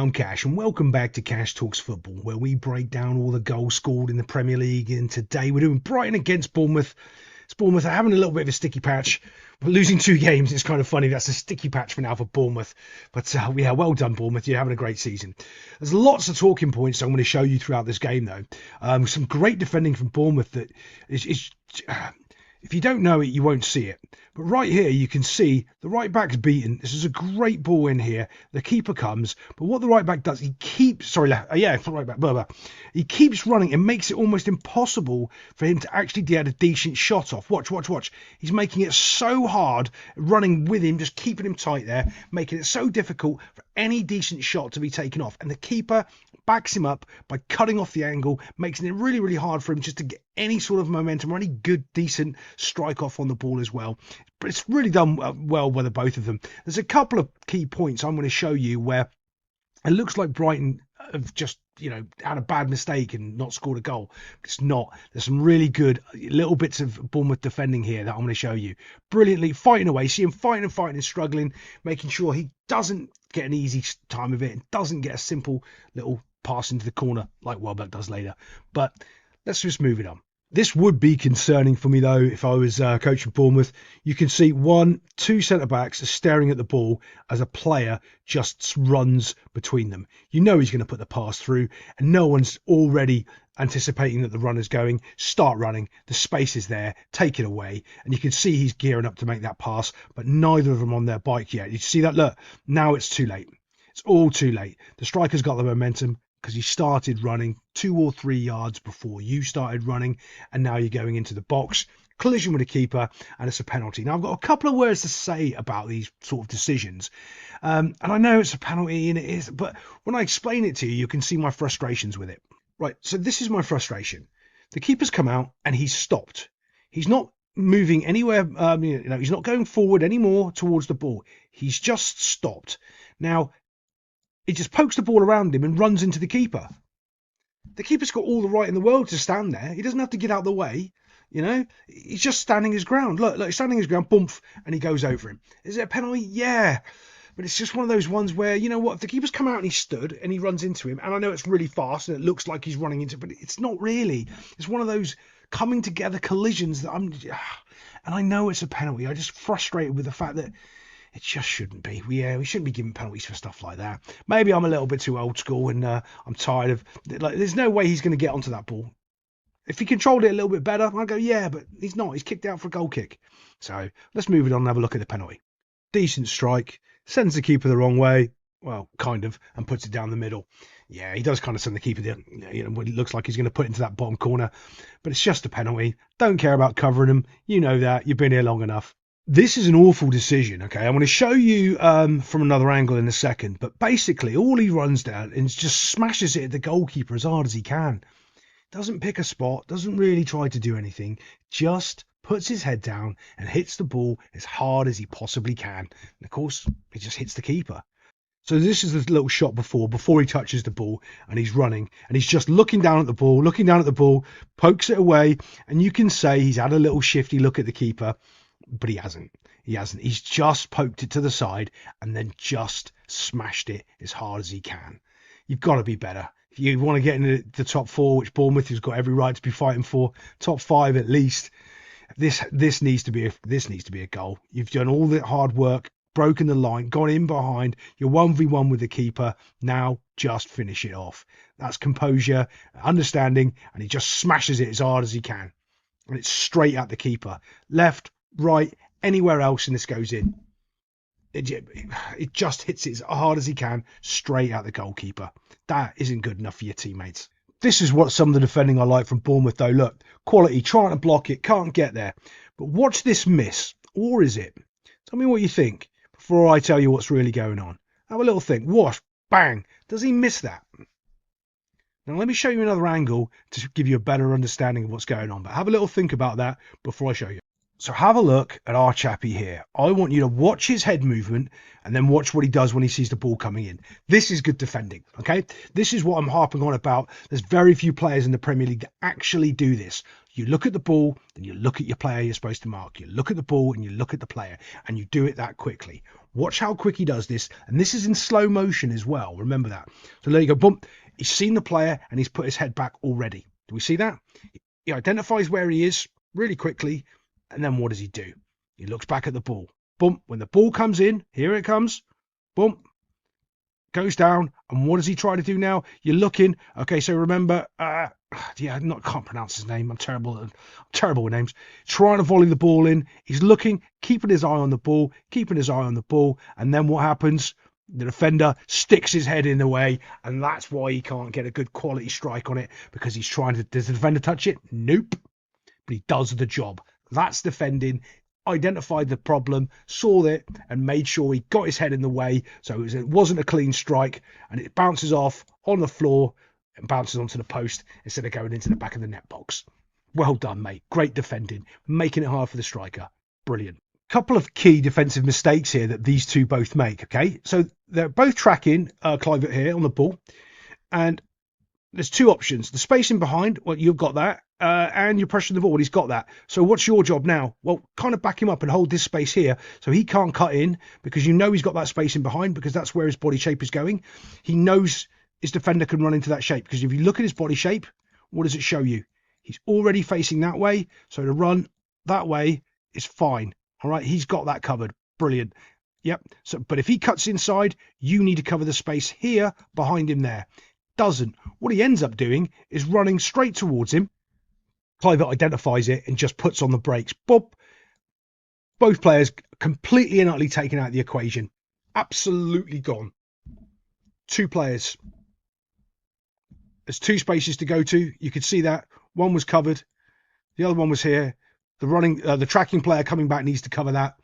I'm Cash, and welcome back to Cash Talks Football, where we break down all the goals scored in the Premier League. And today we're doing Brighton against Bournemouth. It's Bournemouth are having a little bit of a sticky patch. We're losing 2 games. It's kind of funny. That's a sticky patch for now for Bournemouth. But yeah, well done, Bournemouth. You're having a great season. There's lots of talking points I'm going to show you throughout this game, though. Some great defending from Bournemouth that is if you don't know it, you won't see it. But right here, you can see the right back's beaten. This is a great ball in here. The keeper comes, but what the right back does, he keeps, right back, he keeps running. It makes it almost impossible for him to actually get a decent shot off. Watch. He's making it so hard, running with him, just keeping him tight there, making it so difficult for any decent shot to be taken off. And the keeper backs him up by cutting off the angle, making it really, really hard for him just to get any sort of momentum or any good, decent strike off on the ball as well. But it's really done well by the both of them. There's a couple of key points I'm going to show you where it looks like Brighton have just, had a bad mistake and not scored a goal. It's not. There's some really good little bits of Bournemouth defending here that I'm going to show you. Brilliantly fighting away. See him fighting and struggling, making sure he doesn't get an easy time of it and doesn't get a simple little pass into the corner like Welbeck does later. But let's just move it on. This would be concerning for me, though, if I was coaching Bournemouth. You can see 2 centre-backs are staring at the ball as a player just runs between them. You know he's going to put the pass through, and no one's already anticipating that the runner's going. Start running. The space is there. Take it away. And you can see he's gearing up to make that pass, but neither of them on their bike yet. You see that? Look, now it's too late. It's all too late. The striker's got the momentum, because he started running 2 or 3 yards before you started running, and now you're going into the box, collision with the keeper, and it's a penalty. Now, I've got a couple of words to say about these sort of decisions, and I know it's a penalty, and it is, but when I explain it to you, you can see my frustrations with it. Right, so this is my frustration. The keeper's come out, and he's stopped. He's not moving anywhere, he's not going forward anymore towards the ball. He's just stopped. Now, he just pokes the ball around him and runs into the keeper. The keeper's got all the right in the world to stand there. He doesn't have to get out of the way. He's just standing his ground. Look, he's standing his ground, bump, and he goes over him. Is it a penalty? Yeah. But it's just one of those ones where, if the keeper's come out and he stood and he runs into him, and I know it's really fast and it looks like he's running into, but it's not really. It's one of those coming together collisions that and I know it's a penalty. I'm just frustrated with the fact that it just shouldn't be. We shouldn't be giving penalties for stuff like that. Maybe I'm a little bit too old school and I'm tired of... there's no way he's going to get onto that ball. If he controlled it a little bit better, I'd go, yeah, but he's not. He's kicked out for a goal kick. So let's move it on and have a look at the penalty. Decent strike. Sends the keeper the wrong way. Well, kind of. And puts it down the middle. Yeah, he does kind of send the keeper when it looks like he's going to put it into that bottom corner. But it's just a penalty. Don't care about covering him. You know that. You've been here long enough. This is an awful decision, okay? I'm going to show you from another angle in a second, but basically all he runs down and just smashes it at the goalkeeper as hard as he can. Doesn't pick a spot, doesn't really try to do anything, just puts his head down and hits the ball as hard as he possibly can. And of course, it just hits the keeper. So this is the little shot before he touches the ball, and he's running, and he's just looking down at the ball, pokes it away, and you can say he's had a little shifty look at the keeper. But he hasn't. He's just poked it to the side and then just smashed it as hard as he can. You've got to be better. If you want to get into the top 4, which Bournemouth has got every right to be fighting for, top 5 at least, this needs to be a goal. You've done all the hard work, broken the line, gone in behind. You're 1v1 with the keeper. Now just finish it off. That's composure, understanding, and he just smashes it as hard as he can. And it's straight at the keeper. Left, right, anywhere else, and this goes in. It just hits it as hard as he can, straight at the goalkeeper. That isn't good enough for your teammates. This is what some of the defending I like from Bournemouth, though. Look, quality, trying to block it, can't get there. But watch this miss, or is it? Tell me what you think before I tell you what's really going on. Have a little think. What? Bang! Does he miss that? Now, let me show you another angle to give you a better understanding of what's going on. But have a little think about that before I show you. So have a look at our chappie here. I want you to watch his head movement and then watch what he does when he sees the ball coming in. This is good defending, okay? This is what I'm harping on about. There's very few players in the Premier League that actually do this. You look at the ball, then you look at your player you're supposed to mark. You look at the ball and you look at the player, and you do it that quickly. Watch how quick he does this. And this is in slow motion as well. Remember that. So there you go. Boom. He's seen the player and he's put his head back already. Do we see that? He identifies where he is really quickly. And then what does he do? He looks back at the ball. Boom. When the ball comes in, here it comes. Boom. Goes down. And what does he try to do now? You're looking. Okay, so remember, can't pronounce his name. I'm terrible with names. Trying to volley the ball in. He's looking, keeping his eye on the ball, and then what happens? The defender sticks his head in the way, and that's why he can't get a good quality strike on it, because he's trying to. Does the defender touch it? Nope. But he does the job. That's defending. Identified the problem, saw it, and made sure he got his head in the way, so it wasn't a clean strike, and it bounces off on the floor and bounces onto the post instead of going into the back of the net box. Well done, mate. Great defending, making it hard for the striker. Brilliant. Couple of key defensive mistakes here that these two both make. Okay, so they're both tracking Clivert here on the ball, and there's two options. The spacing behind, well, you've got that, and you're pressuring the ball. He's got that. So what's your job now? Well, kind of back him up and hold this space here so he can't cut in, because you know he's got that spacing behind, because that's where his body shape is going. He knows his defender can run into that shape, because if you look at his body shape, what does it show you? He's already facing that way, so to run that way is fine. All right, he's got that covered. Brilliant. Yep. So, but if he cuts inside, you need to cover the space here behind him there. Doesn't. What he ends up doing is running straight towards him. Clivert identifies it and just puts on the brakes. Bob. Both players completely and utterly taken out of the equation. Absolutely gone. Two players. There's two spaces to go to. You could see that. One was covered. The other one was here. The tracking player coming back needs to cover that.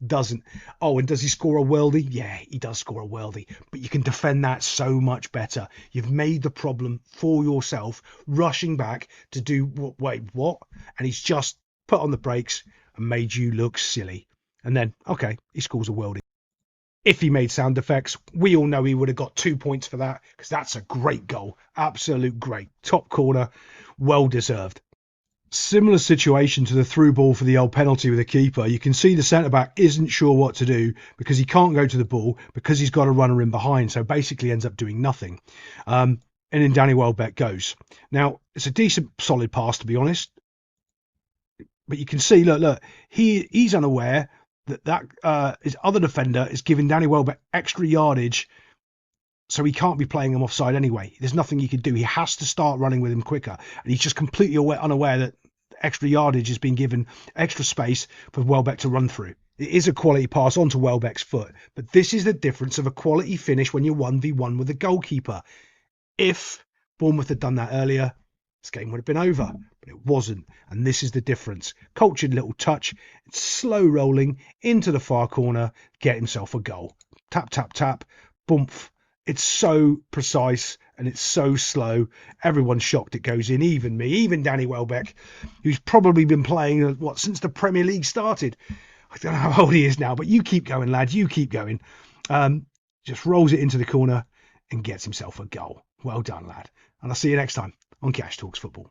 Doesn't. Oh, and does he score a worldie? Yeah, he does score a worldie, but you can defend that so much better. You've made the problem for yourself, rushing back to do what? And he's just put on the brakes and made you look silly. And then, okay, he scores a worldie. If he made sound effects, we all know he would have got 2 points for that, because that's a great goal. Absolute great. Top corner, well deserved. Similar situation to the through ball for the old penalty with the keeper. You can see the centre-back isn't sure what to do, because he can't go to the ball, because he's got a runner in behind, so basically ends up doing nothing. And then Danny Welbeck goes. Now, it's a decent, solid pass, to be honest. But you can see, look, he's unaware that his other defender is giving Danny Welbeck extra yardage, so he can't be playing him offside anyway. There's nothing he can do. He has to start running with him quicker. And he's just completely unaware that extra yardage has been given, extra space for Welbeck to run through. It is a quality pass onto Welbeck's foot. But this is the difference of a quality finish when you're 1v1 with a goalkeeper. If Bournemouth had done that earlier, this game would have been over. But it wasn't. And this is the difference. Cultured little touch. It's slow rolling into the far corner. Get himself a goal. Tap, tap, tap. Boomf. It's so precise and it's so slow. Everyone's shocked it goes in, even me, even Danny Welbeck, who's probably been playing, since the Premier League started. I don't know how old he is now, but you keep going, lad. You keep going. Just rolls it into the corner and gets himself a goal. Well done, lad. And I'll see you next time on Cash Talks Football.